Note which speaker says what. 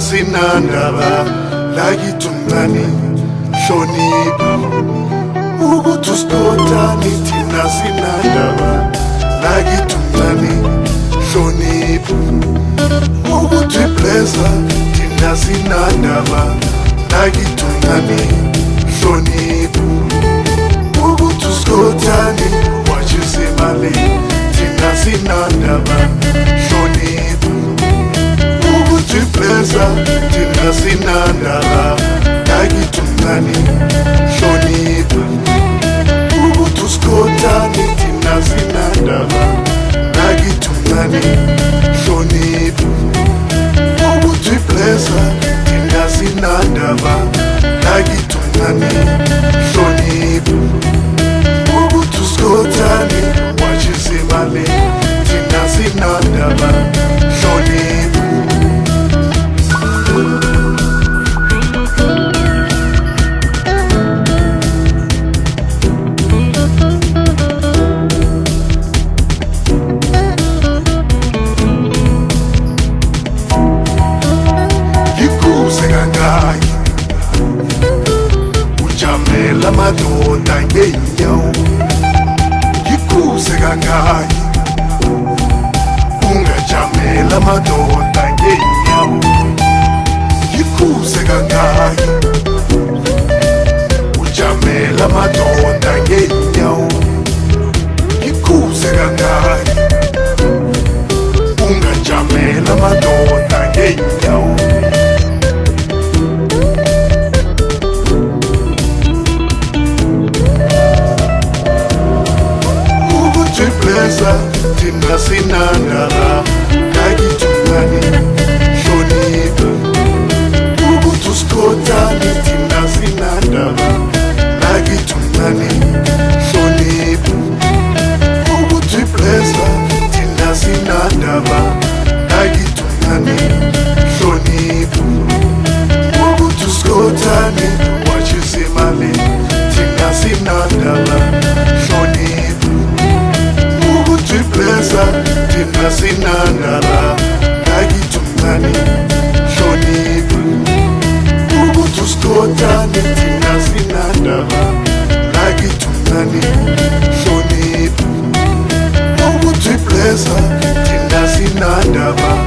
Speaker 1: Sinandaba lakithi umncane hlonipha ukuthi usikhothani thina sinandaba lakithi umncane hlonipha ukuthi iblessa thina sinandaba lakithi umncane hlonipha ukuthi usikhothani washisa imali thina sinandaba hlonipha Blessa, thina sinandaba lakithi umncane hlonipha ukuthi usikhothani thina sinandaba lakithi umncane hlonipha ukuthi blessa thina sinandaba lakithi umncane hlonipha ukuthi usikhothani washisa imali thina sinandaba hlonipha Ujamela madoda ngenyawo ngikuze kangaki ungajamela madoda ngenyawo ngikuze kangaki ujamela madoda ngenyawo ngikuze kangaki ungajamela madoda ngenyawo thina sinandaba lakithi umncane hlonipha ukuthi usikhothani thina sinandaba lakithi umncane hlonipha ukuthi iblessa thina sinandaba lakithi umncane hlonipha ukuthi usikhothani washisa imali thina sinandaba hlonipha Blessa, thina sinandaba lakithi umncane hlonipha ukuthi usikhothani thina sinandaba lakithi umncane hlonipha ukuthi blessa thina sinandaba